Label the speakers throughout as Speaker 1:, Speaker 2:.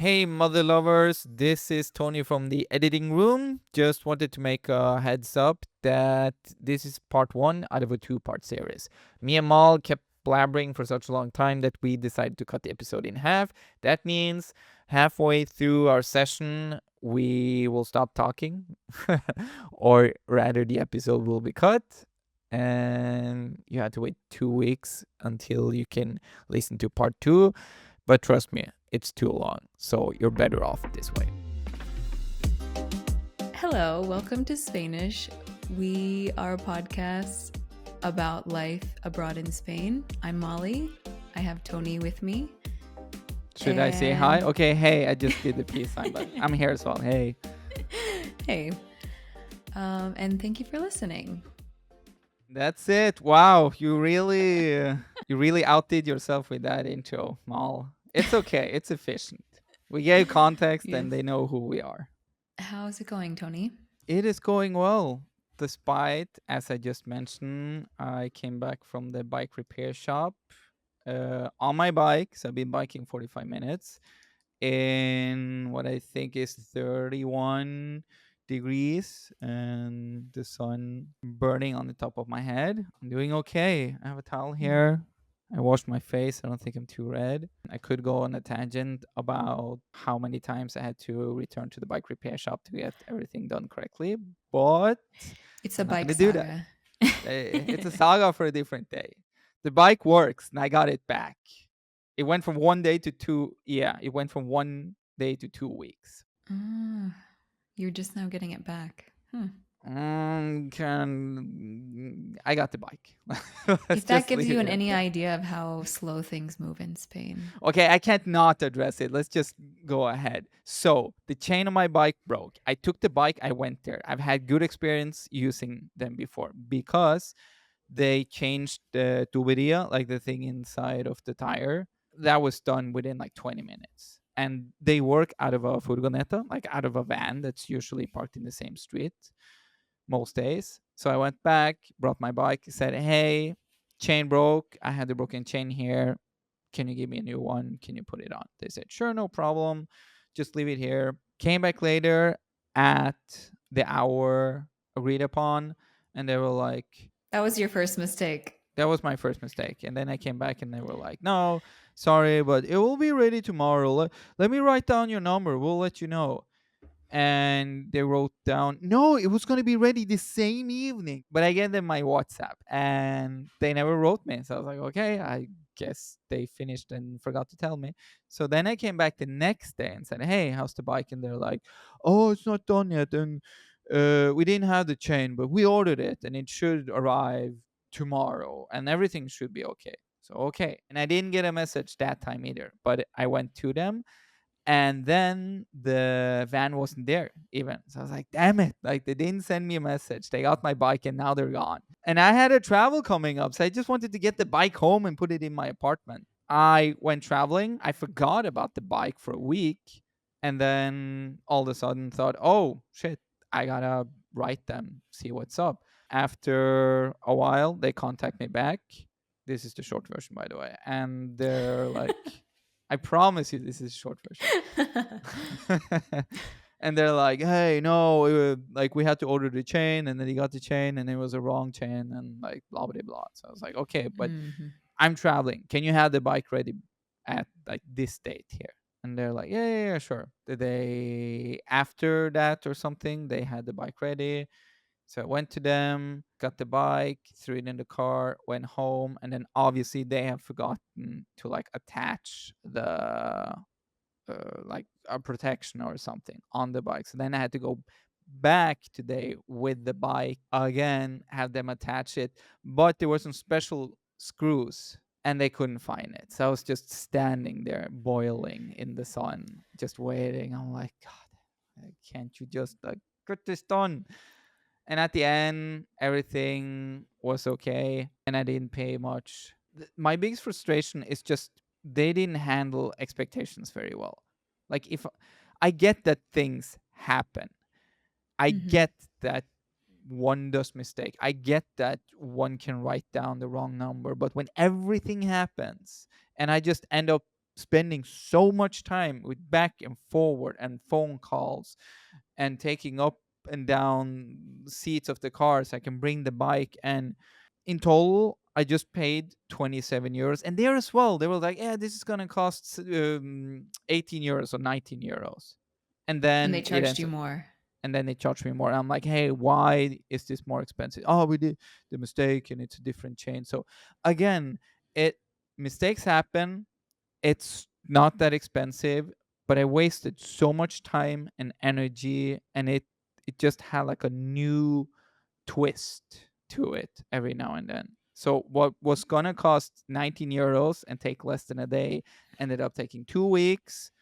Speaker 1: Hey, mother lovers, this is Tony from the editing room. Just wanted to make a heads up that this is part one out of a two-part series. Me and Mal kept blabbering for such a long time that we decided to cut the episode in half. That means halfway through our session, we will stop talking, or rather, the episode will be cut. And you have to wait 2 weeks until you can listen to part two. But trust me, it's too long, so you're better off this way.
Speaker 2: Hello, welcome to Spanish. We are a podcast about life abroad in Spain. I'm Molly. I have Tony with me.
Speaker 1: Should I say hi? Okay, hey, I just did the peace sign, but I'm here as well. Hey.
Speaker 2: Hey. And thank you for listening.
Speaker 1: That's it. Wow, you really outdid yourself with that intro, Mal. It's okay. It's efficient. We gave context
Speaker 2: Yes.
Speaker 1: and they know who we are.
Speaker 2: How's it going, Tony?
Speaker 1: It is going well. Despite, as I just mentioned, I came back from the bike repair shop on my bike. So I've been biking 45 minutes in what I think is 31 degrees and the sun burning on the top of my head. I'm doing okay. I have a towel here. I washed my face. I don't think I'm too red. I could go on a tangent about how many times I had to return to the bike repair shop to get everything done correctly, but
Speaker 2: It's
Speaker 1: I'm
Speaker 2: a
Speaker 1: not
Speaker 2: bike
Speaker 1: going to do that.
Speaker 2: saga.
Speaker 1: It's a saga for a different day. The bike works and I got it back. It went from 1 day to two. Yeah, it went from 1 day to 2 weeks.
Speaker 2: You're just now getting it back.
Speaker 1: I got the bike.
Speaker 2: If that gives you any idea of how slow things move in Spain.
Speaker 1: Okay, I can't not address it. Let's just go ahead. So the chain on my bike broke. I took the bike. I went there. I've had good experience using them before because they changed the tuberia, like the thing inside of the tire. That was done within like 20 minutes. And they work out of a furgoneta, like out of a van that's usually parked in the same street most days. So I went back, brought my bike, said, hey, chain broke. I had the broken chain here. Can you give me a new one? Can you put it on? They said, sure, no problem. Just leave it here. Came back later at the hour agreed upon. And they were like,
Speaker 2: That was your first mistake.
Speaker 1: that was my first mistake. And then I came back and they were like, no, sorry, but it will be ready tomorrow. Let me write down your number. We'll let you know. And they wrote down, no, it was going to be ready the same evening. But I gave them my WhatsApp and they never wrote me. So I was like, okay, I guess they finished and forgot to tell me. So then I came back the next day and said, hey, how's the bike? And they're like, oh, it's not done yet. And we didn't have the chain, but we ordered it and it should arrive tomorrow and everything should be okay. So, okay. And I didn't get a message that time either, but I went to them and then the van wasn't there even. So I was like, damn it. Like, they didn't send me a message. They got my bike and now they're gone. And I had a travel coming up. So I just wanted to get the bike home and put it in my apartment. I went traveling. I forgot about the bike for a week. And then all of a sudden thought, oh, shit, I gotta write them, see what's up. After a while, they contact me back. This is the short version, by the way. And they're like, I promise you, this is a short version. And they're like, hey, no, like we had to order the chain, and then he got the chain, and it was a wrong chain, and like blah blah blah. So I was like, okay, but I'm traveling. Can you have the bike ready at like this date here? And they're like, yeah, yeah, yeah, sure. The day after that or something, they had the bike ready. So I went to them, got the bike, threw it in the car, went home, and then obviously they have forgotten to like attach the like a protection or something on the bike. So then I had to go back today with the bike again, have them attach it, but there were some special screws and they couldn't find it. So I was just standing there boiling in the sun, just waiting. I'm like, God, can't you just like get this done? And at the end, everything was okay and I didn't pay much. My biggest frustration is just they didn't handle expectations very well. Like, if I get that things happen, I get that one does mistake. I get that one can write down the wrong number, but when everything happens and I just end up spending so much time with back and forward and phone calls and taking up and down seats of the car so I can bring the bike. And in total, I just paid 27 euros. And there as well, they were like, yeah, this is going to cost 18 euros or 19 euros. And
Speaker 2: And they
Speaker 1: then it
Speaker 2: charged
Speaker 1: ends
Speaker 2: you
Speaker 1: up,
Speaker 2: more.
Speaker 1: and then they charge me more. I'm like, hey, why is this more expensive? Oh, we did the mistake and it's a different chain. So again, it mistakes happen. It's not that expensive, but I wasted so much time and energy, and it just had like a new twist to it every now and then. So what was gonna cost 19 euros and take less than a day ended up taking 2 weeks.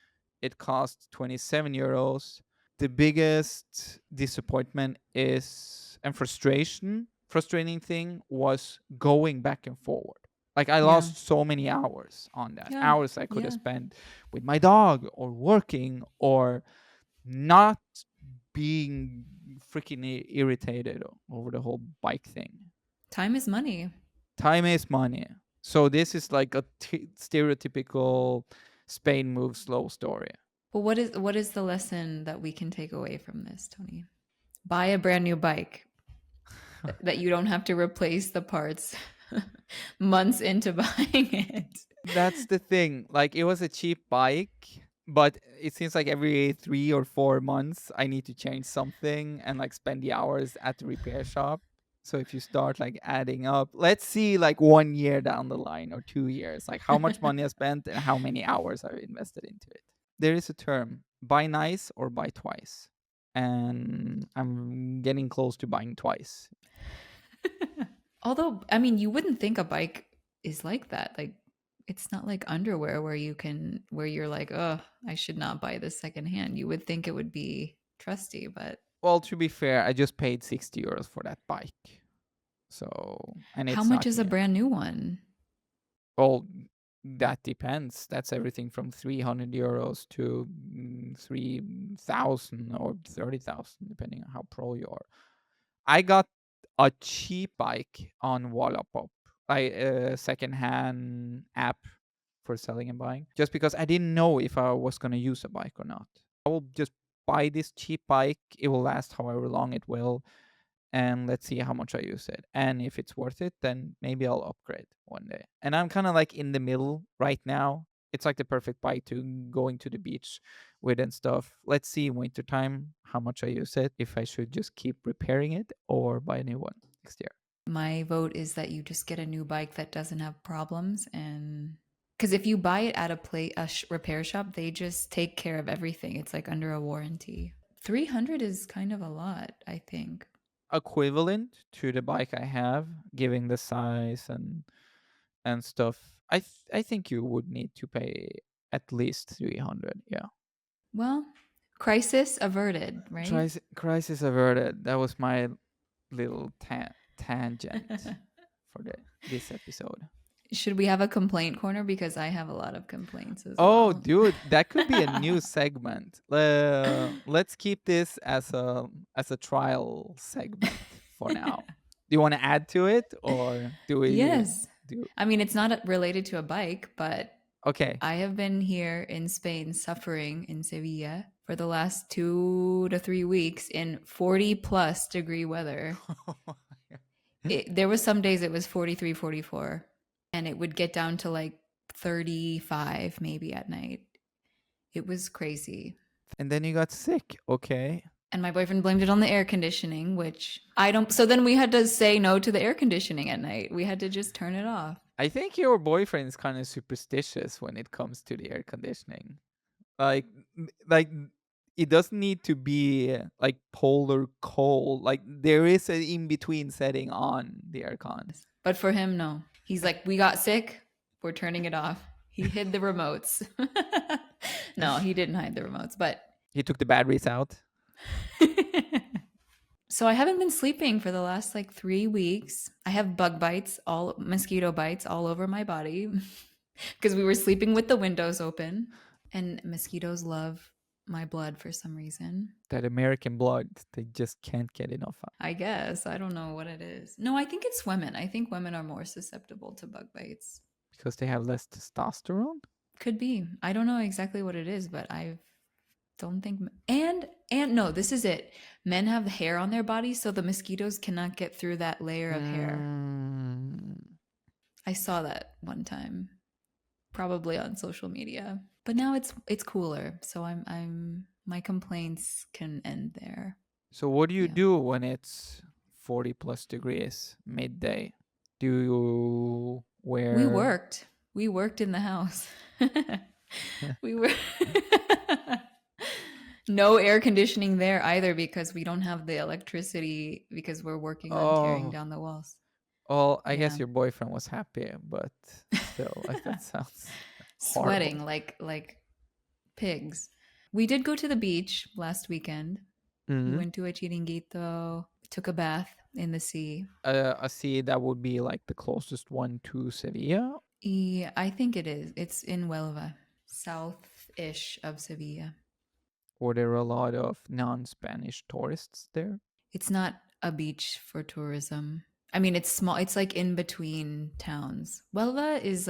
Speaker 1: It cost 27 euros. The biggest disappointment is and frustrating thing was going back and forward. Like I
Speaker 2: Yeah.
Speaker 1: lost so many hours on that.
Speaker 2: Yeah.
Speaker 1: Hours I could have
Speaker 2: Yeah.
Speaker 1: spent with my dog or working or not being freaking irritated over the whole bike thing.
Speaker 2: Time is money.
Speaker 1: Time is money. So this is like a stereotypical Spain moves slow story.
Speaker 2: But what is the lesson that we can take away from this, Tony? Buy a brand new bike that you don't have to replace the parts months into buying it.
Speaker 1: That's the thing. Like it was a cheap bike, but it seems like every 3 or 4 months I need to change something and like spend the hours at the repair shop. So if you start like adding up, let's see like 1 year down the line or 2 years, like how much money I spent and how many hours I invested into it. There is a term, buy nice or buy twice. And I'm getting close to buying twice.
Speaker 2: Although, I mean, you wouldn't think a bike is like that. Like, it's not like underwear where you're like, oh, I should not buy this secondhand. You would think it would be trusty, but
Speaker 1: Well, to be fair, I just paid 60 euros for that bike. So, and
Speaker 2: how
Speaker 1: it's
Speaker 2: much
Speaker 1: not
Speaker 2: is a
Speaker 1: new.
Speaker 2: brand new one?
Speaker 1: Well, that depends. That's everything from 300 euros to 3,000 or 30,000, depending on how pro you are. I got a cheap bike on Wallapop, like a secondhand app for selling and buying, just because I didn't know if I was going to use a bike or not. I will just buy this cheap bike. It will last however long it will, and let's see how much I use it. And if it's worth it, then maybe I'll upgrade one day. And I'm kind of like in the middle right now. It's like the perfect bike to going to the beach with and stuff. Let's see in wintertime how much I use it, if I should just keep repairing it or buy a new one next year.
Speaker 2: My vote is that you just get a new bike that doesn't have problems, and because if you buy it at a repair shop, they just take care of everything. It's like under a warranty. 300 is kind of a lot, I think.
Speaker 1: Equivalent to the bike I have, giving the size and stuff. I think you would need to pay at least 300. Yeah.
Speaker 2: Well, crisis averted, right?
Speaker 1: Crisis averted. That was my little tangent for this episode.
Speaker 2: Should we have a complaint corner? Because I have a lot of complaints as
Speaker 1: Oh,
Speaker 2: well.
Speaker 1: dude, that could be a new segment. Let's keep this as a trial segment for now. Do you want to add to it, or do we
Speaker 2: Yes.
Speaker 1: do?
Speaker 2: I mean, it's not related to a bike, but
Speaker 1: Okay.
Speaker 2: I have been here in Spain suffering in Sevilla for the last 2 to 3 weeks in 40 plus degree weather. There was some days it was 43, 44, and it would get down to like 35 maybe at night. It was crazy.
Speaker 1: And then you got sick. Okay.
Speaker 2: And my boyfriend blamed it on the air conditioning, which I don't. So then we had to say no to the air conditioning at night. We had to just turn it off.
Speaker 1: I think your boyfriend is kind of superstitious when it comes to the air conditioning. Like, like it doesn't need to be like polar cold. Like there is an in between setting on the aircon.
Speaker 2: But for him, no. He's like, we got sick. We're turning it off. He hid the remotes. No, he didn't hide the remotes, but.
Speaker 1: He took the batteries out.
Speaker 2: So I haven't been sleeping for the last like 3 weeks. I have mosquito bites all over my body because we were sleeping with the windows open, and mosquitoes love my blood for some reason.
Speaker 1: That American blood, they just can't get enough of.
Speaker 2: I guess. I don't know what it is. No, I think it's women. I think women are more susceptible to bug bites.
Speaker 1: Because they have less testosterone?
Speaker 2: Could be. I don't know exactly what it is, but I don't think and no, this is it. Men have hair on their bodies, so the mosquitoes cannot get through that layer of hair.
Speaker 1: Mm.
Speaker 2: I saw that one time, probably on social media. But now it's cooler, so I'm my complaints can end there.
Speaker 1: So what do you
Speaker 2: Yeah.
Speaker 1: do when it's 40 plus degrees midday? Do you
Speaker 2: We
Speaker 1: wear
Speaker 2: worked. We worked in the house. We were no air conditioning there either because we don't have the electricity because we're working on tearing
Speaker 1: Oh,
Speaker 2: down the walls.
Speaker 1: well, I guess
Speaker 2: Yeah.
Speaker 1: your boyfriend was happy, but still, like that sounds horrible.
Speaker 2: Sweating like pigs. We did go to the beach last weekend. We
Speaker 1: Mm-hmm.
Speaker 2: went to a chiringuito, took a bath in the sea.
Speaker 1: I see that would be like the closest one to Sevilla.
Speaker 2: Yeah, I think it is. It's in Huelva, south-ish of Sevilla.
Speaker 1: Were there a lot of non-Spanish tourists there?
Speaker 2: It's not a beach for tourism. I mean, it's small. It's like in between towns. Huelva is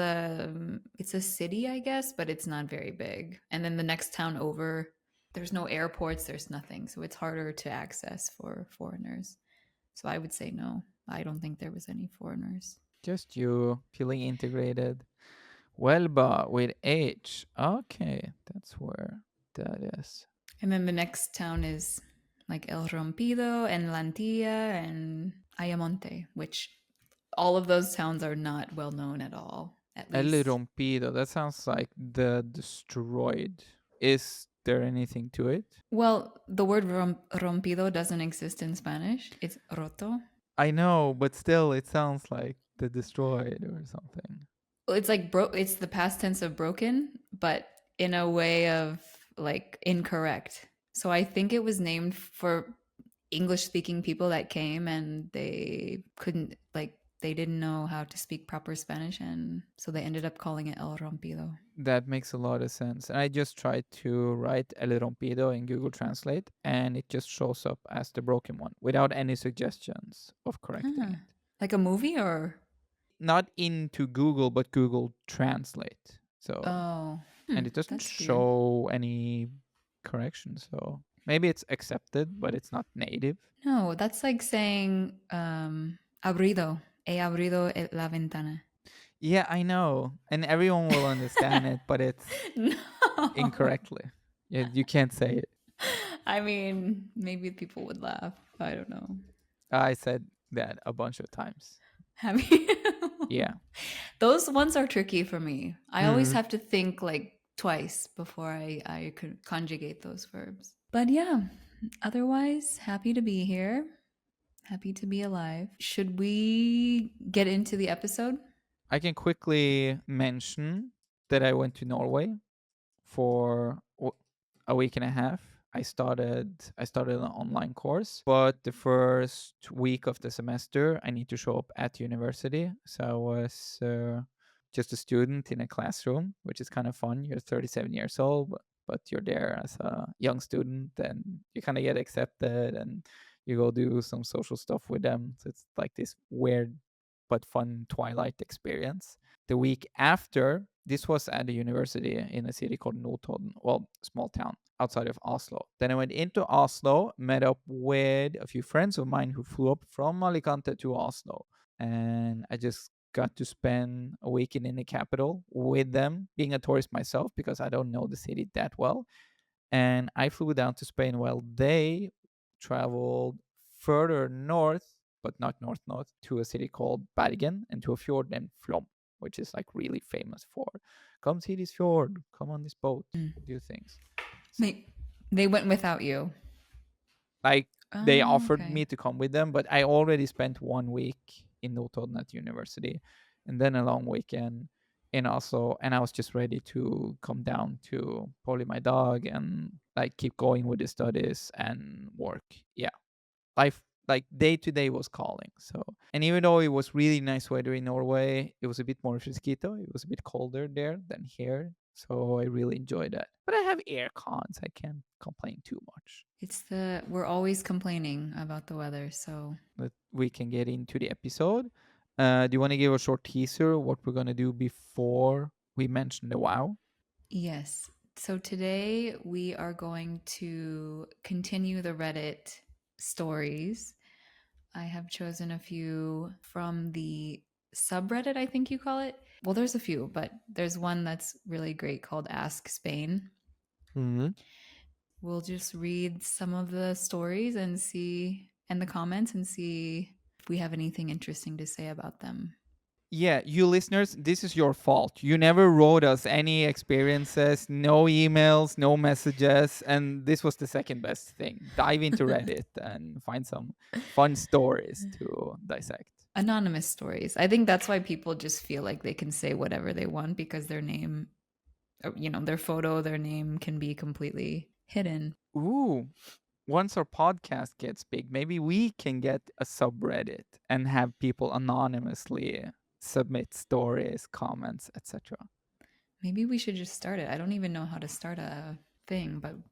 Speaker 2: it's a city, I guess, but it's not very big. And then the next town over, there's no airports, there's nothing. So it's harder to access for foreigners. So I would say no. I don't think there was any foreigners.
Speaker 1: Just you feeling integrated. Huelva with H. Okay, that's where that is.
Speaker 2: And then the next town is like El Rompido and Lantilla and Ayamonte, which all of those towns are not well known at all, at
Speaker 1: El
Speaker 2: least.
Speaker 1: Rompido. That sounds like the destroyed. Is there anything to it?
Speaker 2: Well, the word rompido doesn't exist in Spanish. It's roto.
Speaker 1: I know, but still, it sounds like the destroyed or something.
Speaker 2: Well, it's like it's the past tense of broken, but in a way of like incorrect. So I think it was named for English speaking people that came and they couldn't like they didn't know how to speak proper Spanish and so they ended up calling it El Rompido.
Speaker 1: That makes a lot of sense. And I just tried to write El Rompido in Google Translate, and it just shows up as the broken one without any suggestions of correcting
Speaker 2: Ah,
Speaker 1: it.
Speaker 2: like a movie or
Speaker 1: Not into Google, but Google Translate. So,
Speaker 2: oh,
Speaker 1: and it doesn't
Speaker 2: that's weird.
Speaker 1: show any correction. So maybe it's accepted, but it's not native.
Speaker 2: No, that's like saying abrido. He abrido la ventana.
Speaker 1: Yeah, I know. And everyone will understand it, but it's
Speaker 2: No.
Speaker 1: incorrectly. Yeah, you can't say it.
Speaker 2: I mean, maybe people would laugh. I don't know.
Speaker 1: I said that a bunch of times.
Speaker 2: Have you?
Speaker 1: Yeah.
Speaker 2: Those ones are tricky for me. I always
Speaker 1: Mm.
Speaker 2: have to think like twice before I could conjugate those verbs. But yeah, otherwise, happy to be here. Happy to be alive. Should we get into the episode?
Speaker 1: I can quickly mention that I went to Norway for a week and a half. I started an online course, but the first week of the semester I need to show up at university. So I was just a student in a classroom, which is kind of fun. You're 37 years old, but you're there as a young student, and you kind of get accepted, and you go do some social stuff with them. So it's like this weird but fun Twilight experience. The week after, this was at a university in a city called Notodden, well, small town outside of Oslo. Then I went into Oslo, met up with a few friends of mine who flew up from Alicante to Oslo. And I just got to spend a weekend in the capital with them, being a tourist myself because I don't know the city that well. And I flew down to Spain while they traveled further north, but not north north, to a city called Bergen and to a fjord named Flom, which is like really famous for come see this fjord, come on this boat,
Speaker 2: Mm.
Speaker 1: do things. So,
Speaker 2: They went without you.
Speaker 1: like they
Speaker 2: Oh,
Speaker 1: offered
Speaker 2: okay.
Speaker 1: me to come with them, but I already spent 1 week in Notodden at university, and then a long weekend in Oslo, and I was just ready to come down to Polly, my dog, and like keep going with the studies and work. Yeah, life like day to day was calling. So, and even though it was really nice weather in Norway, it was a bit more fresquito. It was a bit colder there than here. So I really enjoyed that. But I have air cons. I can't complain too much.
Speaker 2: We're always complaining about the weather, so
Speaker 1: But we can get into the episode. Do you want to give a short teaser what we're gonna do before we mention the wow?
Speaker 2: Yes. So today we are going to continue the Reddit stories. I have chosen a few from the subreddit, I think you call it. Well, there's a few, but there's one that's really great called Ask Spain.
Speaker 1: Mhm.
Speaker 2: We'll just read some of the stories and the comments and see if we have anything interesting to say about them.
Speaker 1: Yeah, you listeners, this is your fault. You never wrote us any experiences, no emails, no messages, and this was the second best thing. Dive into Reddit and find some fun stories to dissect.
Speaker 2: Anonymous stories. I think that's why people just feel like they can say whatever they want because their name, their photo, their name can be completely hidden.
Speaker 1: Ooh, once our podcast gets big, maybe we can get a subreddit and have people anonymously submit stories, comments, etc.
Speaker 2: Maybe we should just start it. I don't even know how to start a thing, but we'll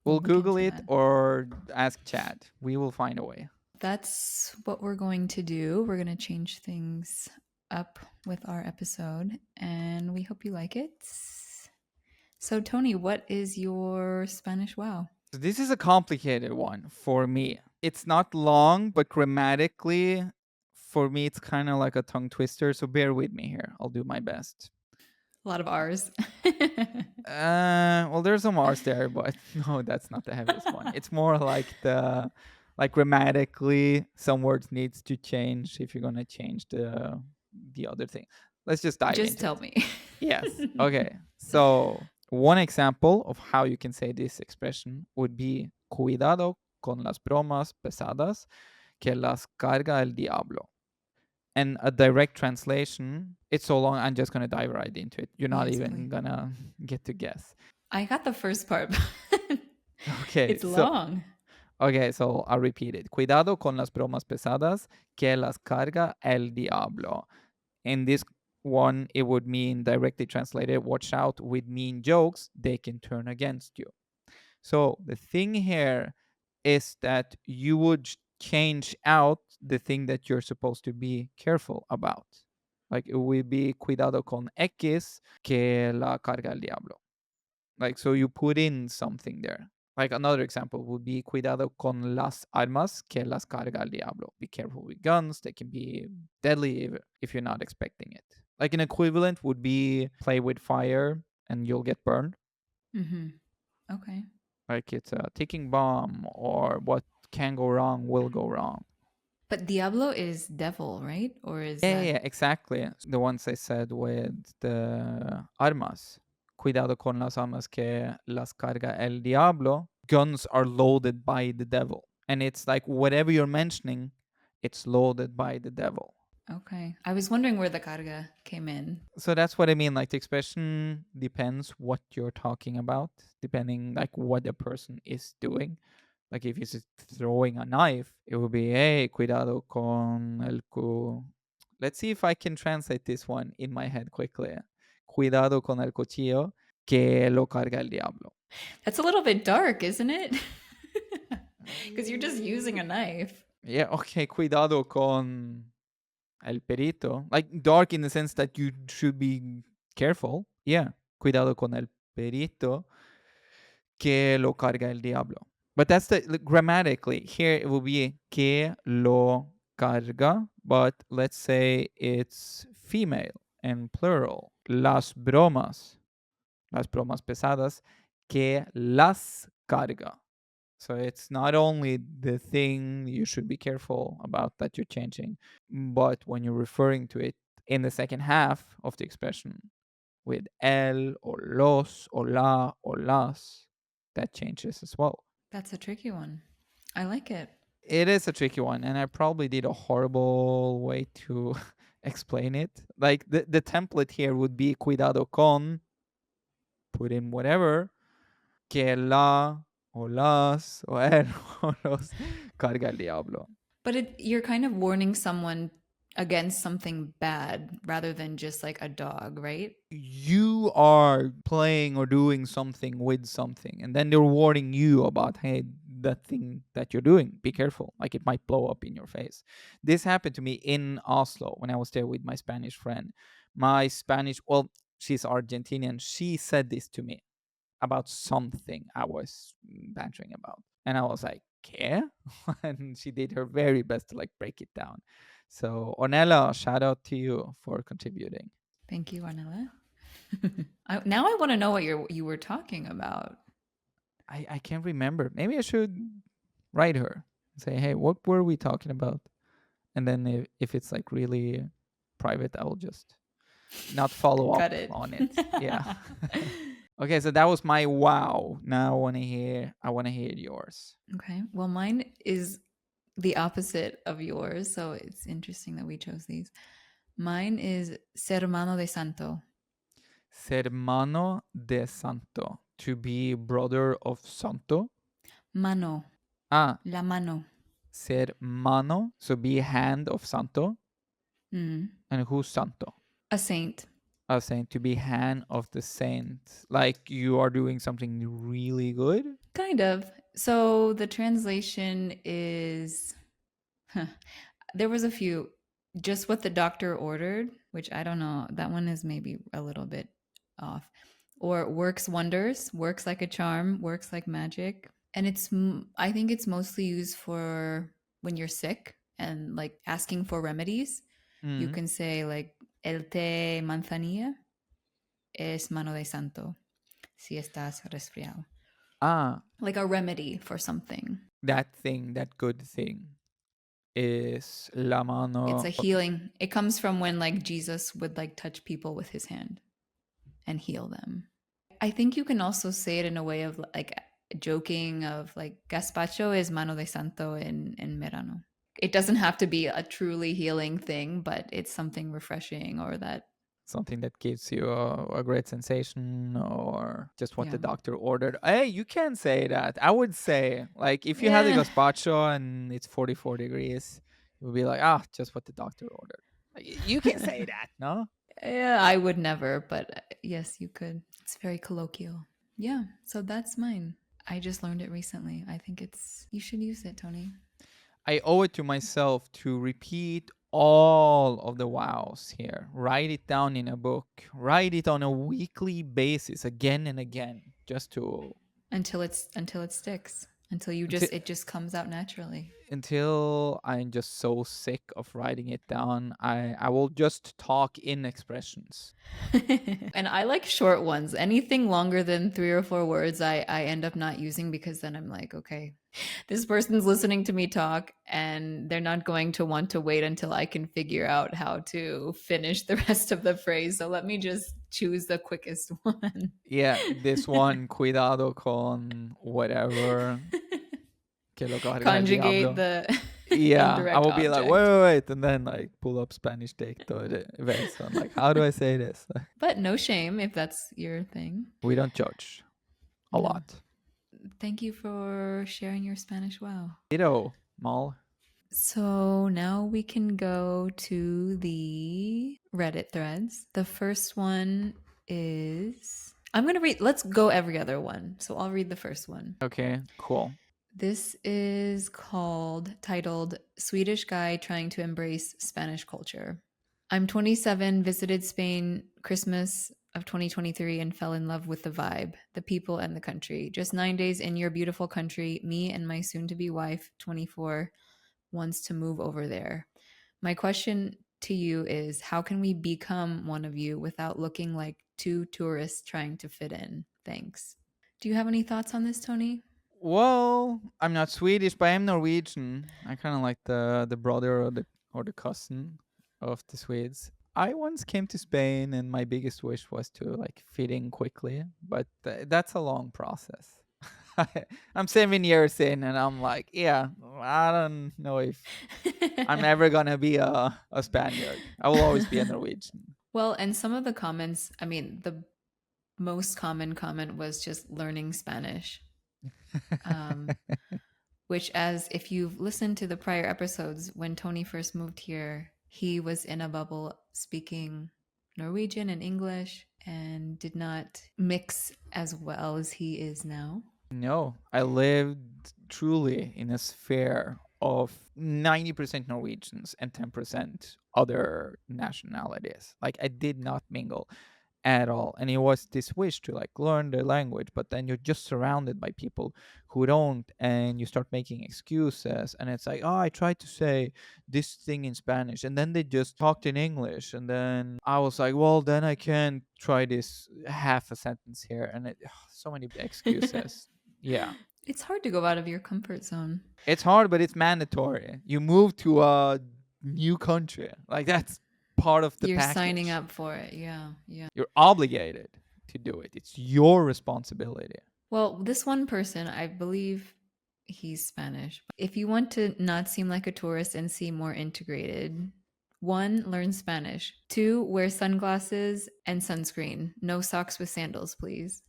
Speaker 1: We'll
Speaker 2: look
Speaker 1: Google
Speaker 2: into
Speaker 1: it
Speaker 2: that.
Speaker 1: or ask Chad. We will find a way.
Speaker 2: That's what we're going to do. We're going to change things up with our episode, and we hope you like it. So, Tony, what is your Spanish wow?
Speaker 1: So this is a complicated one for me. It's not long, but grammatically, for me, it's kind of like a tongue twister. So bear with me here. I'll do my best.
Speaker 2: A lot of R's.
Speaker 1: Well, there's some R's there, but no, that's not the heaviest one. It's more like like grammatically, some words needs to change if you're gonna change the other thing. Let's just dive
Speaker 2: Just
Speaker 1: into
Speaker 2: tell
Speaker 1: it.
Speaker 2: me.
Speaker 1: Yes. Okay. So one example of how you can say this expression would be cuidado con las bromas pesadas que las carga el diablo. And a direct translation, it's so long, I'm just going to dive right into it. You're not
Speaker 2: Yes,
Speaker 1: even
Speaker 2: please.
Speaker 1: going to get to guess.
Speaker 2: I got the first part.
Speaker 1: Okay.
Speaker 2: It's long.
Speaker 1: So I'll repeat it. Cuidado con las bromas pesadas que las carga el diablo. In this one, it would mean directly translated, watch out with mean jokes, they can turn against you. So the thing here is that you would change out the thing that you're supposed to be careful about. Like it would be cuidado con X que la carga el diablo. Like, so you put in something there. Like another example would be cuidado con las armas que las carga el diablo. Be careful with guns. They can be deadly if you're not expecting it. Like an equivalent would be play with fire and you'll get burned.
Speaker 2: Mm-hmm. Okay.
Speaker 1: Like it's a ticking bomb or what can go wrong will go wrong.
Speaker 2: But Diablo is devil, right? Or is
Speaker 1: Yeah,
Speaker 2: that
Speaker 1: exactly. The ones I said with the armas. Cuidado con las armas que las carga el diablo. Guns are loaded by the devil. And it's like whatever you're mentioning, it's loaded by the devil.
Speaker 2: okay? I was wondering where the carga came in.
Speaker 1: So that's what I mean. Like the expression depends what you're talking about, depending like what the person is doing. Like if he's throwing a knife, it would be, hey, cuidado con el Let's see if I can translate this one in my head quickly. Cuidado con el cuchillo que lo carga el diablo.
Speaker 2: That's a little bit dark, isn't it? Because you're just using a knife.
Speaker 1: Yeah, okay, cuidado con el perito. Like dark in the sense that you should be careful. Yeah, cuidado con el perito que lo carga el diablo. But that's grammatically. Here it will be que lo carga, but let's say it's female and plural. Las bromas pesadas, que las carga. So it's not only the thing you should be careful about that you're changing, but when you're referring to it in the second half of the expression with el or los or la or las, that changes as well.
Speaker 2: That's a tricky one. I like it.
Speaker 1: It is a tricky one, and I probably did a horrible way to explain it. Like the template here would be cuidado con, put in whatever, que la o las o el o los carga el diablo.
Speaker 2: But you're kind of warning someone against something bad rather than just like a dog, right?
Speaker 1: You are playing or doing something with something, and then they're warning you about, hey, that thing that you're doing, be careful, like it might blow up in your face. This happened to me in Oslo when I was there with my Spanish friend. My Spanish, well, she's Argentinian. She said this to me about something I was bantering about. And I was like, ¿qué? And she did her very best to like break it down. So, Ornella, shout out to you for contributing.
Speaker 2: Thank you, Arnella. Now I want to know what you were talking about.
Speaker 1: I can't remember. Maybe I should write her and say, hey, what were we talking about? And then if it's like really private, I will just not follow
Speaker 2: Got
Speaker 1: up
Speaker 2: it.
Speaker 1: on it. Yeah. Okay, so that was my wow. Now I want to hear yours.
Speaker 2: Okay. Well, mine is the opposite of yours, so it's interesting that we chose these. Mine is ser mano de santo.
Speaker 1: Ser mano de santo. To be brother of santo.
Speaker 2: Mano.
Speaker 1: Ah,
Speaker 2: La mano.
Speaker 1: ser mano. So be hand of santo.
Speaker 2: Mm.
Speaker 1: And who's santo?
Speaker 2: A saint.
Speaker 1: A saint. To be hand of the saint. Like you are doing something really good.
Speaker 2: Kind of. So the translation is there was a few. Just what the doctor ordered, which I don't know. That one is maybe a little bit off. Or works wonders, works like a charm, works like magic. And I think it's mostly used for when you're sick and like asking for remedies. You
Speaker 1: Mm.
Speaker 2: can say like el té manzanilla es mano de santo si estás resfriado.
Speaker 1: Ah,
Speaker 2: Like a remedy for something.
Speaker 1: that thing, that good thing is la
Speaker 2: It's
Speaker 1: mano.
Speaker 2: a healing. It comes from when like Jesus would like touch people with his hand and heal them. I think you can also say it in a way of like joking of like gazpacho is mano de santo in Merano. It doesn't have to be a truly healing thing, but it's something refreshing or that.
Speaker 1: Something that gives you a great sensation or just what
Speaker 2: Yeah.
Speaker 1: the doctor ordered. Hey, you can say that. I would say, like, if you had a
Speaker 2: Yeah.
Speaker 1: gazpacho and it's 44 degrees, you would be like, ah, just what the doctor ordered. Like, you can say that, no?
Speaker 2: Yeah, I would never, but yes, you could. It's very colloquial. Yeah, so that's mine. I just learned it recently. I think you should use it, Tony.
Speaker 1: I owe it to myself to repeat all of the wows here. Write it down in a book. Write it on a weekly basis again and again, just to
Speaker 2: Until it sticks. Until
Speaker 1: until,
Speaker 2: it just comes out naturally.
Speaker 1: until I'm just so sick of writing it down. I will just talk in expressions.
Speaker 2: And I like short ones. Anything longer than 3 or 4 words, I end up not using because then I'm like, okay, this person's listening to me talk and they're not going to want to wait until I can figure out how to finish the rest of the phrase. So let me just choose the quickest one.
Speaker 1: Yeah, this one, cuidado con whatever, que lo carga el
Speaker 2: Conjugate
Speaker 1: diablo.
Speaker 2: the
Speaker 1: Yeah, I
Speaker 2: indirect
Speaker 1: will be like,
Speaker 2: object.
Speaker 1: wait, and then like pull up Spanish dicto based on like, how do I say this?
Speaker 2: But no shame if that's your thing.
Speaker 1: We don't judge a
Speaker 2: No.
Speaker 1: lot.
Speaker 2: Thank you for sharing your Spanish wow.
Speaker 1: Ditto, Mal.
Speaker 2: So now we can go to the Reddit threads. The first one is I'm going to read, let's go every other one. So I'll read the first one.
Speaker 1: Okay, cool.
Speaker 2: This is titled Swedish Guy Trying to Embrace Spanish Culture. I'm 27, visited Spain Christmas of 2023 and fell in love with the vibe, the people, and the country. Just 9 days in your beautiful country, me and my soon to be wife, 24, wants to move over there. My question to you is how can we become one of you without looking like two tourists trying to fit in? Thanks. Do you have any thoughts on this, Tony?
Speaker 1: Well, I'm not Swedish, but I'm Norwegian. I kind of like the brother or the cousin of the Swedes. I once came to Spain, and my biggest wish was to like fit in quickly, but that's a long process. I'm 7 years in, and I'm like, yeah, I don't know if I'm ever gonna be a Spaniard. I will always be a Norwegian.
Speaker 2: Well, and some of the comments, I mean, the most common comment was just learning Spanish. Which, as if you've listened to the prior episodes, when Tony first moved here, he was in a bubble speaking Norwegian and English and did not mix as well as he is now.
Speaker 1: No, I lived truly in a sphere of 90% Norwegians and 10% other nationalities. Like I did not mingle. at all. And it was this wish to like learn the language, but then you're just surrounded by people who don't, and you start making excuses. And it's like, oh, I tried to say this thing in Spanish, and then they just talked in English. And then I was like, well, then I can try this half a sentence here. And so many excuses. Yeah.
Speaker 2: It's hard to go out of your comfort zone.
Speaker 1: It's hard, but it's mandatory. You move to a new country. Like that's part of the
Speaker 2: You're signing
Speaker 1: package.
Speaker 2: up for it. Yeah. Yeah.
Speaker 1: You're obligated to do it. It's your responsibility.
Speaker 2: Well, this one person, I believe he's Spanish. If you want to not seem like a tourist and seem more integrated, one, learn Spanish. Two, wear sunglasses and sunscreen. No socks with sandals, please.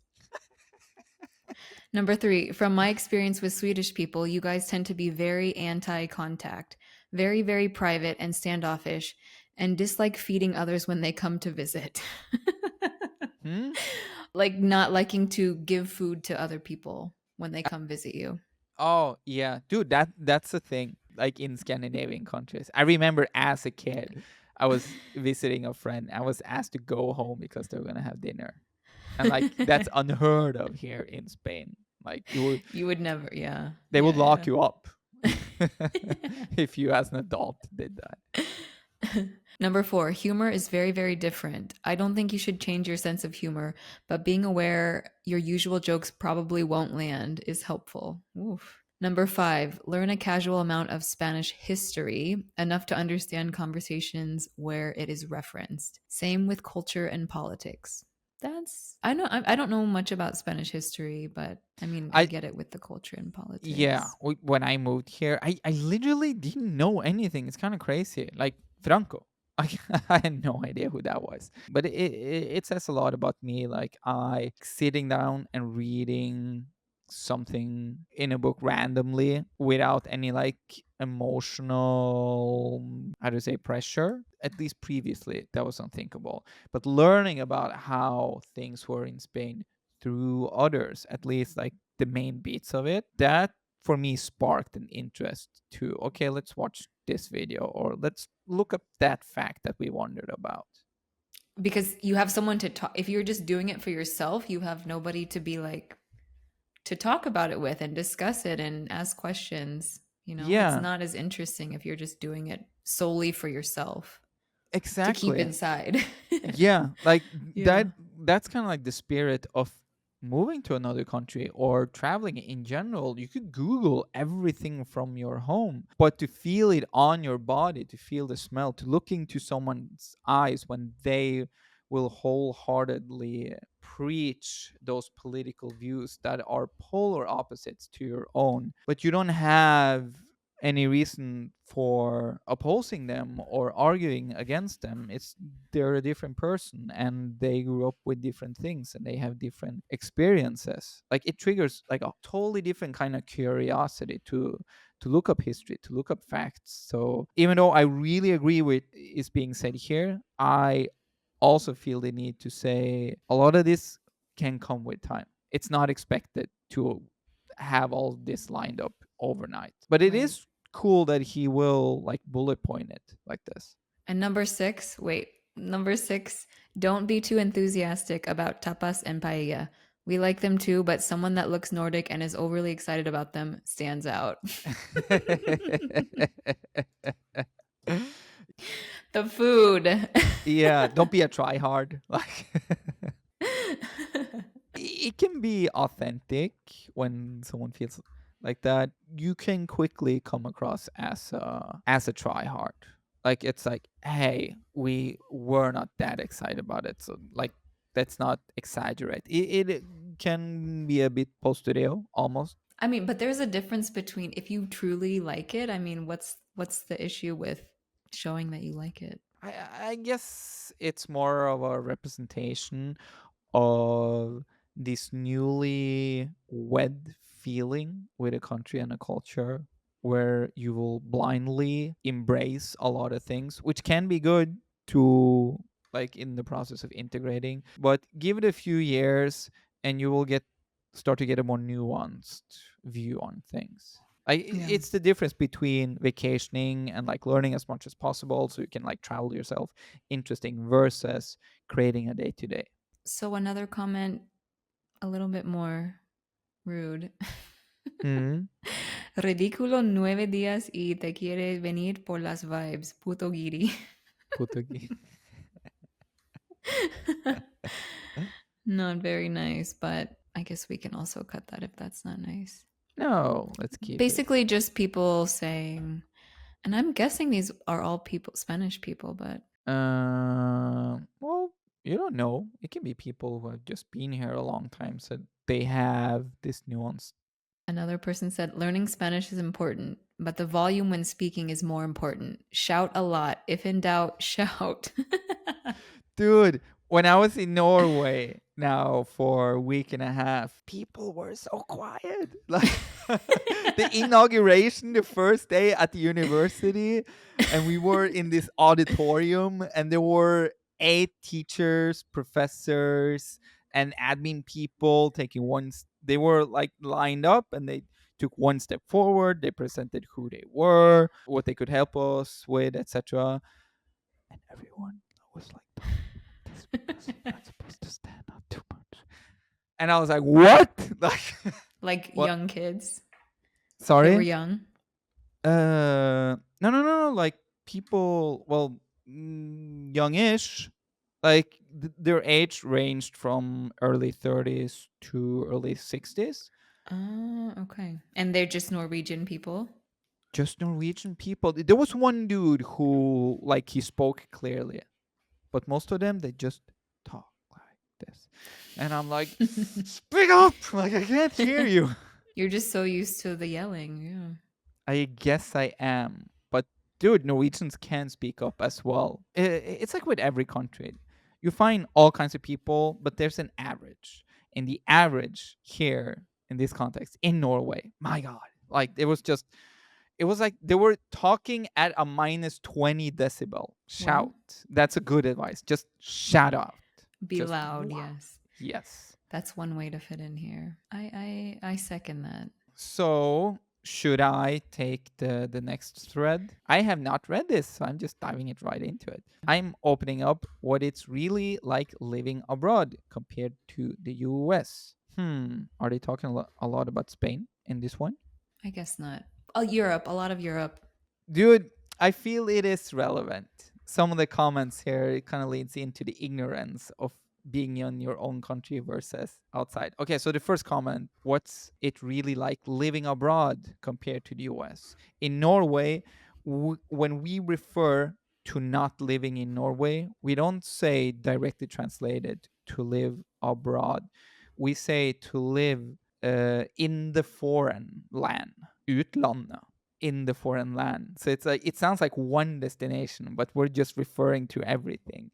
Speaker 2: Number three, from my experience with Swedish people, you guys tend to be very anti contact, very, very private and standoffish, and dislike feeding others when they come to visit.
Speaker 1: Hmm?
Speaker 2: Like not liking to give food to other people when they come visit you.
Speaker 1: Oh yeah, dude. That's the thing. Like in Scandinavian countries, I remember as a kid, I was visiting a friend. I was asked to go home because they were gonna have dinner, and like that's unheard of here in Spain. Like
Speaker 2: You would never, yeah.
Speaker 1: they would lock
Speaker 2: Yeah,
Speaker 1: you up if you as an adult did that.
Speaker 2: yeah. Number four, humor is very, very different. I don't think you should change your sense of humor, but being aware your usual jokes probably won't land is helpful. Oof. Number five, learn a casual amount of Spanish history, enough to understand conversations where it is referenced. Same with culture and politics. That's I don't know much about Spanish history, but I mean I
Speaker 1: I
Speaker 2: get it with the culture and
Speaker 1: Yeah,
Speaker 2: politics.
Speaker 1: when I moved here, I literally didn't know anything. It's kind of crazy. Like Franco, I had no idea who that was. But it says a lot about me. Like I sitting down and reading something in a book randomly without any like emotional, how to say, pressure. At least previously that was unthinkable. But learning about how things were in Spain through others, at least like the main beats of it, that for me sparked an interest to, okay, let's watch this video or let's look up that fact that we wondered about.
Speaker 2: Because you have someone to talk. If you're just doing it for yourself, you have nobody to be like to talk about it with and discuss it and ask questions. You know, it's
Speaker 1: Yeah,
Speaker 2: not as interesting if you're just doing it solely for yourself to keep
Speaker 1: exactly.
Speaker 2: inside.
Speaker 1: Yeah, like
Speaker 2: Yeah.
Speaker 1: that's kind of like the spirit of moving to another country or traveling in general. You could Google everything from your home, but to feel it on your body, to feel the smell, to look into someone's eyes when they will wholeheartedly preach those political views that are polar opposites to your own, but you don't have any reason for opposing them or arguing against them. It's they're a different person and they grew up with different things and they have different experiences. Like it triggers like a totally different kind of curiosity to look up history, to look up facts. So even though I really agree with is being said here, I also feel the need to say a lot of this can come with time. It's not expected to have all this lined up overnight. But it
Speaker 2: Right.
Speaker 1: is cool that he will like bullet point it like this.
Speaker 2: And number six, wait, number six, don't be too enthusiastic about tapas and paella. We like them too, but someone that looks Nordic and is overly excited about them stands out. The food.
Speaker 1: Yeah, don't be a tryhard. Like it can be authentic when someone feels like that. You can quickly come across as a tryhard. Like it's like, hey, we were not that excited about it, so like let's not exaggerate. It can be a bit postureo almost.
Speaker 2: I mean, but there's a difference between if you truly like it. I mean, what's the issue with showing that you like it?
Speaker 1: I guess it's more of a representation of this newly wed feeling with a country and a culture where you will blindly embrace a lot of things, which can be good to like in the process of integrating, but give it a few years and you will get start to get a more nuanced view on things. Like
Speaker 2: Yeah.
Speaker 1: it's the difference between vacationing and like learning as much as possible so you can like travel yourself interesting versus creating a day to day.
Speaker 2: So another comment, a little bit more rude.
Speaker 1: Mm,
Speaker 2: Ridículo 9 días y te quiere venir por las vibes, puto guiri.
Speaker 1: Putugi.
Speaker 2: Not very nice, but I guess we can also cut that if that's not nice.
Speaker 1: No, let's keep it.
Speaker 2: Basically, just people saying, and I'm guessing these are all people, Spanish people, but
Speaker 1: Well, you don't know. It can be people who have just been here a long time, so they have this nuance.
Speaker 2: another person said, learning Spanish is important, but the volume when speaking is more important. Shout a lot. If in doubt, shout.
Speaker 1: Dude, when I was in Norway now for a week and a half, people were so quiet. Like the inauguration, the first day at the university, and we were in this auditorium, and there were 8 teachers, professors, and admin people taking they were like lined up, and they took one step forward. They presented who they were, what they could help us with, etc. And everyone was like, Tony, this because you're not supposed to stand up too much. And I was like, what? Like,
Speaker 2: Like
Speaker 1: what?
Speaker 2: young kids. They were
Speaker 1: Sorry?
Speaker 2: young.
Speaker 1: No, no, no, no. Like people, well, youngish. Like their age ranged from early 30s to early 60s.
Speaker 2: Oh, okay. And they're just Norwegian people.
Speaker 1: Just Norwegian people. There was one dude who, like, he spoke clearly, but most of them, they just talk like this. And I'm like, speak up! Like, I can't hear you.
Speaker 2: You're just so used to the yelling. Yeah.
Speaker 1: I guess I am. But dude, Norwegians can speak up as well. It's like with every country. You find all kinds of people, but there's an average. And the average here in this context in Norway, my God, like it was like they were talking at a minus 20 decibel.
Speaker 2: Well,
Speaker 1: Shout. That's a good advice. Just shout out.
Speaker 2: be
Speaker 1: Just
Speaker 2: loud,
Speaker 1: wow.
Speaker 2: yes.
Speaker 1: Yes.
Speaker 2: That's one way to fit in here. I second that.
Speaker 1: So, should I take the next thread? I have not read this, so I'm just diving it right into it. I'm opening up what it's really like living abroad compared to the US. Are they talking a lot about Spain in this one?
Speaker 2: I guess not. Oh, Europe, a lot of Europe.
Speaker 1: Dude, I feel it is relevant. Some of the comments here, it kind of leads into the ignorance of being in your own country versus outside. Okay, so the first comment, what's it really like living abroad compared to the US? In Norway, when we refer to not living in Norway, we don't say directly translated to live abroad. We say to live in the foreign land, utlandet, in the foreign land. So it's like it sounds like one destination, but we're just referring to everything.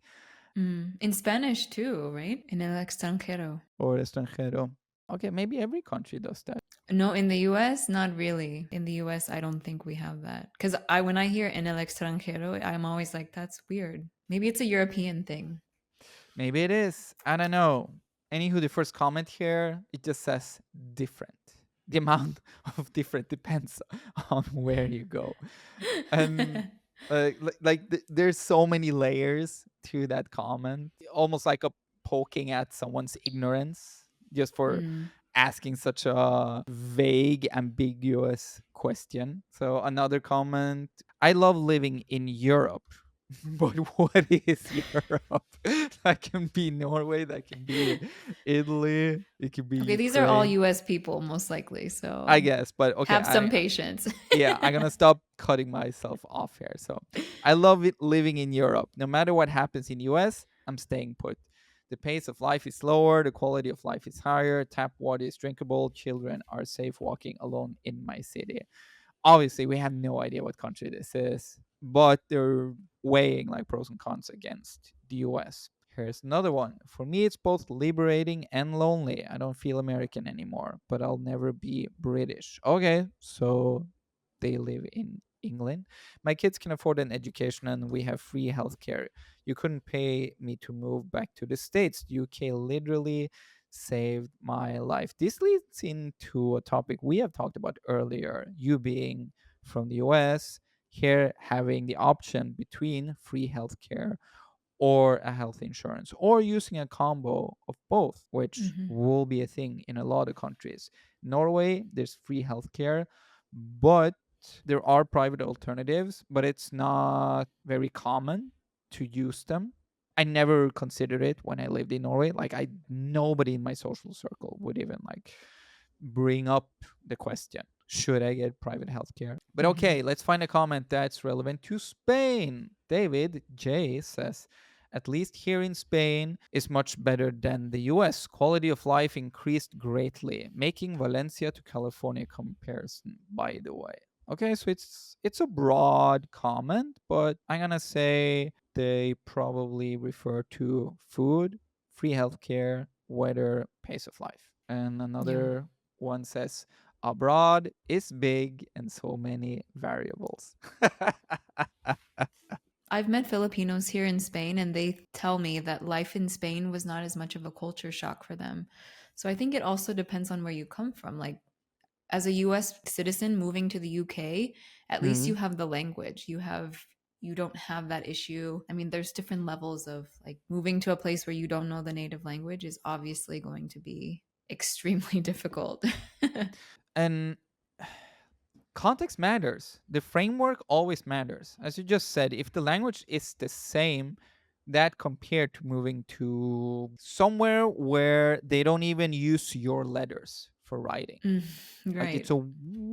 Speaker 2: In Spanish too, right? En el extranjero.
Speaker 1: Or extranjero. Okay, maybe every country does that.
Speaker 2: No, in the US, not really. In the US, I don't think we have that. Because when I hear en el extranjero, I'm always like, that's weird. Maybe it's a European thing.
Speaker 1: Maybe it is. I don't know. Anywho, the first comment here, it just says different. The amount of different depends on where you go. And there's so many layers to that comment, almost like a poking at someone's ignorance just for asking such a vague, ambiguous question. So another comment, I love living in Europe. But what is Europe? That can be Norway, that can be Italy, it could be
Speaker 2: Okay, these are all
Speaker 1: Ukraine.
Speaker 2: US people, most likely.
Speaker 1: I
Speaker 2: So
Speaker 1: guess, but okay,
Speaker 2: have some patience.
Speaker 1: yeah, I'm gonna stop cutting myself off here. So I love it living in Europe. No matter what happens in US, I'm staying put. The pace of life is slower, the quality of life is higher, tap water is drinkable, children are safe walking alone in my city. Obviously, we have no idea what country this is, but they're weighing like pros and cons against the US. Here's another one. For me, it's both liberating and lonely. I don't feel American anymore, but I'll never be British. Okay, so they live in England. My kids can afford an education and we have free healthcare. You couldn't pay me to move back to the States. The UK literally saved my life. This leads into a topic we have talked about earlier. You being from the US, here having the option between free healthcare or a health insurance, or using a combo of both, which
Speaker 2: Hmm.
Speaker 1: will be a thing in a lot of countries. Norway, there's free healthcare, but there are private alternatives, but it's not very common to use them. I never considered it when I lived in Norway. Like, I nobody in my social circle would even like bring up the question, should I get private healthcare? But
Speaker 2: Hmm.
Speaker 1: okay, let's find a comment that's relevant to Spain. David J says, at least here in Spain is much better than the US. Quality of life increased greatly, making Valencia to California comparison, by the way. Okay, so it's a broad comment, but I'm gonna say they probably refer to food, free healthcare, weather, pace of life. And
Speaker 2: Yeah.
Speaker 1: another one says, abroad is big and so many variables.
Speaker 2: I've met Filipinos here in Spain, and they tell me that life in Spain was not as much of a culture shock for them. So I think it also depends on where you come from. Like, as a US citizen moving to the UK, at least you
Speaker 1: Mhm.
Speaker 2: have the language. You don't have that issue. I mean, there's different levels of like moving to a place where you don't know the native language is obviously going to be extremely difficult.
Speaker 1: And context matters. The framework always matters. As you just said, if the language is the same, that compared to moving to somewhere where they don't even use your letters for writing.
Speaker 2: Mm,
Speaker 1: Like, it's
Speaker 2: right.
Speaker 1: a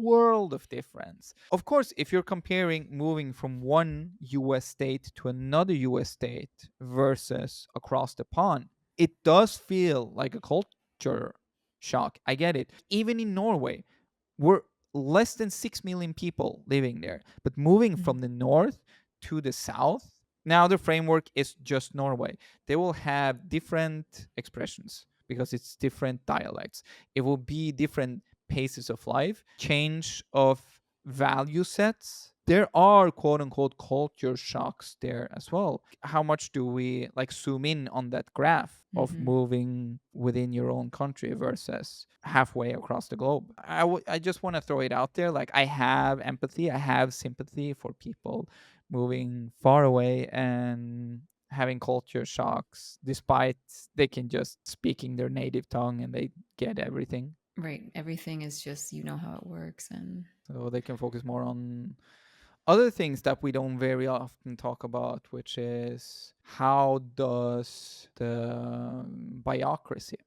Speaker 1: world of difference. Of course, if you're comparing moving from one US state to another US state versus across the pond, it does feel like a culture shock. I get it. Even in Norway, we're less than 6 million people living there. But moving
Speaker 2: Mm,
Speaker 1: from the north to the south, now the framework is just Norway. They will have different expressions because it's different dialects. It will be different paces of life, change of value sets. There are quote unquote culture shocks there as well. How much do we like zoom in on that graph of
Speaker 2: mhm.
Speaker 1: moving within your own country versus halfway across the globe? I just want to throw it out there. Like, I have empathy, I have sympathy for people moving far away and having culture shocks despite they can just speaking their native tongue and they get everything,
Speaker 2: Right. Everything is just, you know how it works. And
Speaker 1: so they can focus more on other things that we don't very often talk about, which is how does the bureaucracy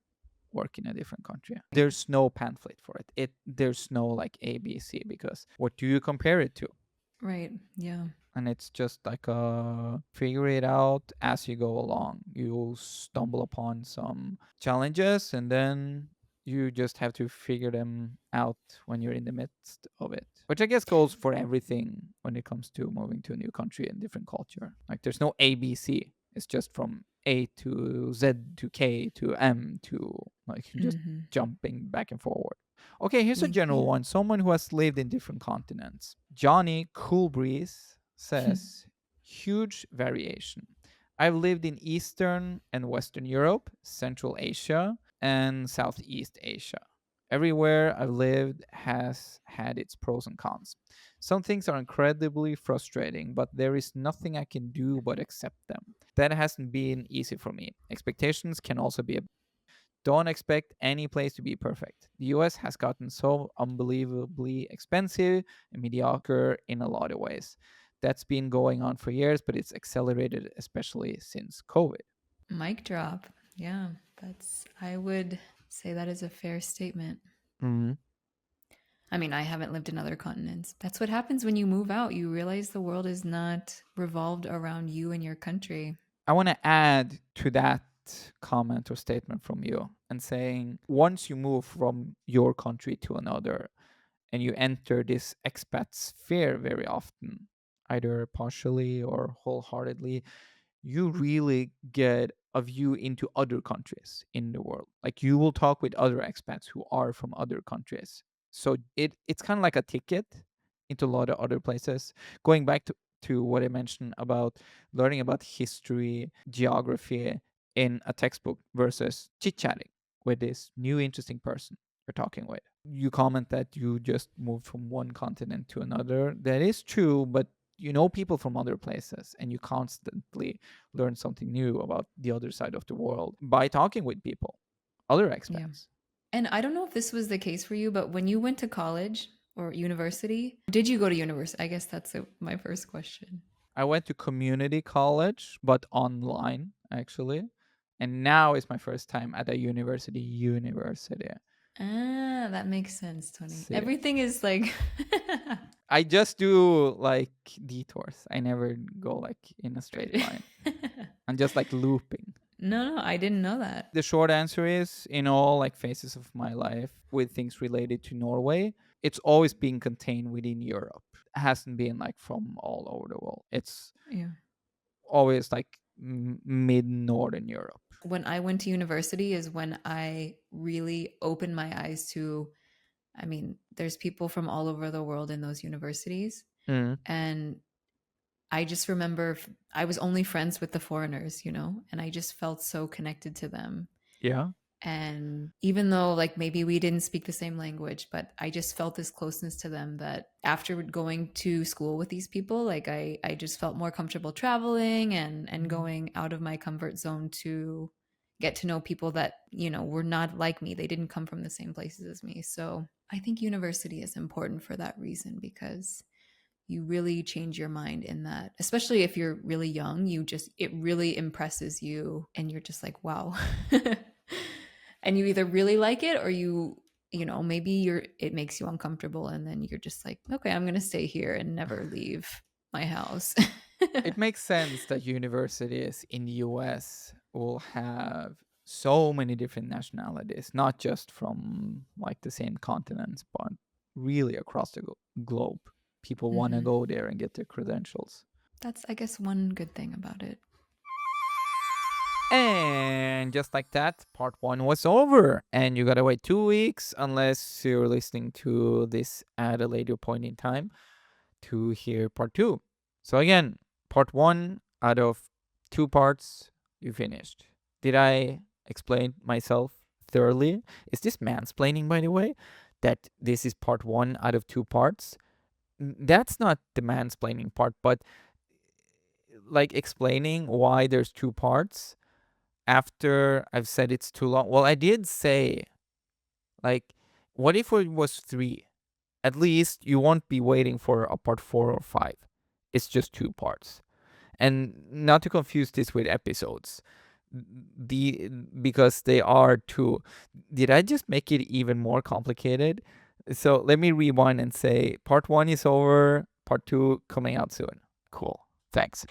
Speaker 1: work in a different country.
Speaker 2: right.
Speaker 1: There's no pamphlet for it. There's no like ABC, because what do you compare it to?
Speaker 2: Right. Yeah.
Speaker 1: And it's just like figure it out as you go along. You stumble upon some challenges and then you just have to figure them out when you're in the midst of it, which I guess goes for everything when it comes to moving to a new country and different culture. Like, there's no ABC. It's just from A to Z to K to M to like just
Speaker 2: Hmm.
Speaker 1: jumping back and forward. Okay, here's a general
Speaker 2: Yeah.
Speaker 1: one. Someone who has lived in different continents. Johnny Coolbreeze says, huge variation. I've lived in Eastern and Western Europe, Central Asia, and Southeast Asia. Everywhere I've lived has had its pros and cons. Some things are incredibly frustrating, but there is nothing I can do but accept them. That hasn't been easy for me. Expectations can also be a don't expect any place to be perfect. The US has gotten so unbelievably expensive and mediocre in a lot of ways. That's been going on for years, but it's accelerated, especially since COVID.
Speaker 2: Mic drop. Yeah. I would say that is a fair statement.
Speaker 1: Mhm.
Speaker 2: I mean, I haven't lived in other continents. That's what happens when you move out. You realize the world is not revolved around you and your country.
Speaker 1: I want to add to that comment or statement from you and saying once you move from your country to another and you enter this expat sphere very often, either partially or wholeheartedly, you really get a view into other countries in the world. Like, you will talk with other expats who are from other countries. So it's kind of like a ticket into a lot of other places. Going back to what I mentioned about learning about history, geography in a textbook versus chit chatting with this new interesting person you're talking with. You comment that you just moved from one continent to another. That is true, but you know people from other places, and you constantly learn something new about the other side of the world by talking with people, other
Speaker 2: Yeah.
Speaker 1: expats.
Speaker 2: And I don't know if this was the case for you, but when you went to college or university, did you go to university? I guess that's my first question.
Speaker 1: I went to community college, but online actually. And now is my first time at a university.
Speaker 2: Ah, that makes sense, Tony.
Speaker 1: See,
Speaker 2: Everything is like
Speaker 1: I just do like detours. I never go like in a straight
Speaker 2: straight.
Speaker 1: line. I'm just like looping.
Speaker 2: No, I didn't know that.
Speaker 1: The short answer is, in all like phases of my life with things related to Norway, it's always been contained within Europe. It hasn't been like from all over the world. It's
Speaker 2: Yeah.
Speaker 1: always like mid northern Europe.
Speaker 2: When I went to university is when I really opened my eyes to, I mean, there's people from all over the world in those universities.
Speaker 1: Mm.
Speaker 2: And I just remember I was only friends with the foreigners, and I just felt so connected to them.
Speaker 1: Yeah.
Speaker 2: And even though like maybe we didn't speak the same language, but I just felt this closeness to them that after going to school with these people, like I just felt more comfortable traveling and going out of my comfort zone to get to know people that, were not like me. They didn't come from the same places as me. So I think university is important for that reason, because you really change your mind in that, especially if you're really young. It really impresses you and you're just like, wow. And you either really like it or maybe it makes you uncomfortable, and then you're just like, okay, I'm going to stay here and never leave my house.
Speaker 1: It makes sense that universities in the US will have so many different nationalities, not just from like the same continents, but really across the globe. People want to
Speaker 2: Mhm.
Speaker 1: go there and get their credentials.
Speaker 2: That's, I guess, one good thing about it.
Speaker 1: And just like that, part one was over. And you gotta wait 2 weeks, unless you're listening to this at a later point in time, to hear part two. So again, part one out of 2 parts, you finished. Did I explain myself thoroughly? Is this mansplaining, by the way? That this is part one out of 2 parts? That's not the mansplaining part, but like explaining why there's 2 parts after I've said it's too long. Well, I did say, like, what if it was 3? At least you won't be waiting for a part 4 or 5. It's just 2 parts. And not to confuse this with episodes, because they are 2. Did I just make it even more complicated? So let me rewind and say part 1 is over, part 2 coming out soon. Cool. Thanks.